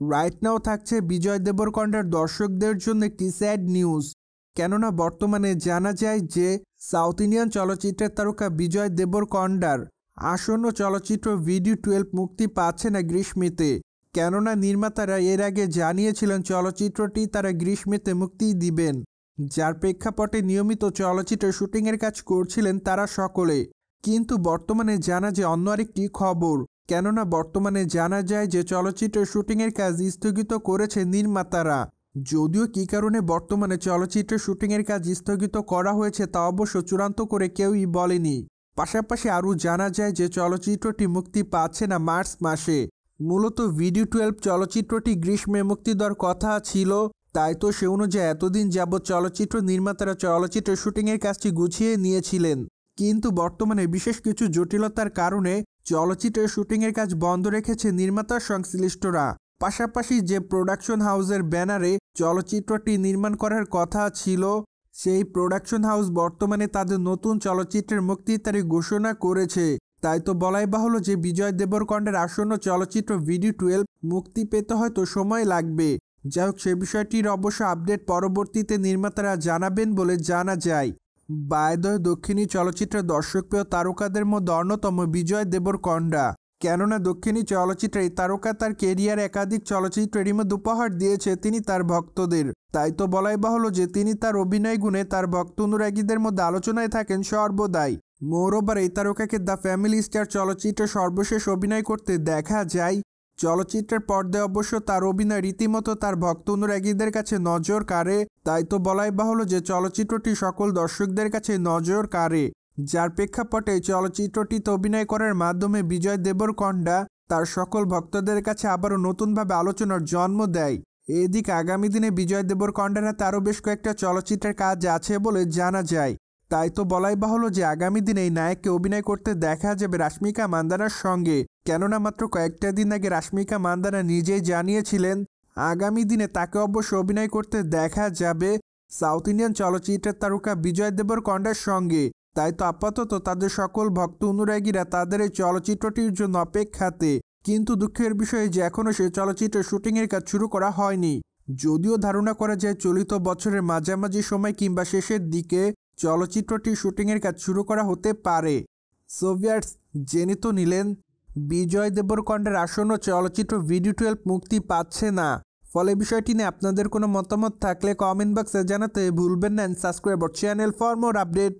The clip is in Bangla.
রাইট নাও থাকছে বিজয় দেবরকন্ডার দর্শকদের জন্য একটি স্যাড নিউজ। কেননা বর্তমানে জানা যায় যে সাউথ ইন্ডিয়ান চলচ্চিত্রের তারকা বিজয় দেবরকন্ডার আসন্ন চলচ্চিত্র VD12 মুক্তি পাচ্ছে না গ্রীষ্মেতে। কেননা নির্মাতারা এর আগে জানিয়েছিলেন চলচ্চিত্রটি তারা গ্রীষ্মেতে মুক্তি দিবেন, যার প্রেক্ষাপটে নিয়মিত চলচ্চিত্রের শুটিংয়ের কাজ করছিলেন তারা সকলে। কিন্তু বর্তমানে জানা যায় অন্য আরেকটি খবর। কেননা বর্তমানে জানা যায় যে চলচ্চিত্রের শুটিংয়ের কাজ স্থগিত করেছে নির্মাতারা। যদিও কী কারণে বর্তমানে চলচ্চিত্রের শুটিংয়ের কাজ স্থগিত করা হয়েছে তা অবশ্য চূড়ান্ত করে কেউই বলেনি। পাশাপাশি আরও জানা যায় যে চলচ্চিত্রটি মুক্তি পাচ্ছে না মার্চ মাসে। মূলত VD12 চলচ্চিত্রটি গ্রীষ্মে মুক্তি দেওয়ার কথা ছিল, তাই তো সে অনুযায়ী এতদিন যাবৎ চলচ্চিত্র নির্মাতারা চলচ্চিত্রের শুটিংয়ের কাজটি গুছিয়ে নিয়েছিলেন। কিন্তু বর্তমানে বিশেষ কিছু জটিলতার কারণে চলচ্চিত্রের শুটিংয়ের কাজ বন্ধ রেখেছে নির্মাতা সংশ্লিষ্টরা। পাশাপাশি যে প্রোডাকশন হাউসের ব্যানারে চলচ্চিত্রটি নির্মাণ করার কথা ছিল, সেই প্রোডাকশন হাউস বর্তমানে তাদের নতুন চলচ্চিত্রের মুক্তির তারিখ ঘোষণা করেছে। তাই তো বলাই বাহুল্য যে বিজয় দেবরকন্ডার আসন্ন চলচ্চিত্র VD12 মুক্তি পেতে হয়তো সময় লাগবে। যাই হোক, সে বিষয়টির অবশ্য আপডেট পরবর্তীতে নির্মাতারা জানাবেন বলে জানা যায়। বায়দয় দক্ষিণী চলচ্চিত্রের দর্শকপ্রিয় তারকাদের মধ্যে অন্যতম বিজয় দেবরকন্ডা। কেননা দক্ষিণী চলচ্চিত্রে এই তারকা তার কেরিয়ার একাধিক চলচ্চিত্রেরই মধ্যে উপহার দিয়েছে তিনি তার ভক্তদের। তাই তো বলাই বাহুল্য যে তিনি তার অভিনয় গুণে তার ভক্ত অনুরাগীদের মধ্যে আলোচনায় থাকেন সর্বদাই। মোরওভার এই তারকাকে দ্য ফ্যামিলি স্টার চলচ্চিত্রে সর্বশেষ অভিনয় করতে দেখা যায়। চলচ্চিত্রের পর্দায় অবশ্য তার অভিনয় রীতিমতো তার ভক্ত অনুরাগীদের কাছে নজর কাড়ে। তাই তো বলাই বাহুল্য যে চলচ্চিত্রটি সকল দর্শকদের কাছে নজর কাড়ে, যার প্রেক্ষাপটে চলচ্চিত্রটিতে অভিনয় করার মাধ্যমে বিজয় দেবরকন্ডা তার সকল ভক্তদের কাছে আবারও নতুনভাবে আলোচনার জন্ম দেয়। এদিকে আগামী দিনে বিজয় দেবরকন্ডার হাতে আরও বেশ কয়েকটা চলচ্চিত্রের কাজ আছে বলে জানা যায়। তাই তো বলাই বাহুল্য যে আগামী দিনে এই নায়ককে অভিনয় করতে দেখা যাবে রাশ্মিকা মান্দানার সঙ্গে। কেননা মাত্র কয়েকটা দিন আগে রাশ্মিকা মান্দানা নিজেই জানিয়েছিলেন আগামী দিনে তাকে অবশ্য অভিনয় করতে দেখা যাবে সাউথ ইন্ডিয়ান চলচ্চিত্রের তারকা বিজয় দেবরকন্ডার সঙ্গে। তাই তো আপাতত তাদের সকল ভক্ত অনুরাগীরা তাদের এই চলচ্চিত্রটির জন্য অপেক্ষাতে। কিন্তু দুঃখের বিষয় যে এখনও সেই চলচ্চিত্রের শুটিংয়ের কাজ শুরু করা হয়নি। যদিও ধারণা করা যায় চলিত বছরের মাঝামাঝি সময় কিংবা শেষের দিকে চলচ্চিত্রটির শুটিংয়ের কাজ শুরু করা হতে পারে। সোভিয়েটস জেনে তো নিলেন বিজয় দেবরকন্ডার আসন্ন চলচ্চিত্র VD12 মুক্তি পাচ্ছে না। ফলে বিষয়টি নিয়ে আপনাদের কোনো মতামত থাকলে কমেন্ট বক্সে জানাতে ভুলবেন না। Subscribe our channel for more update.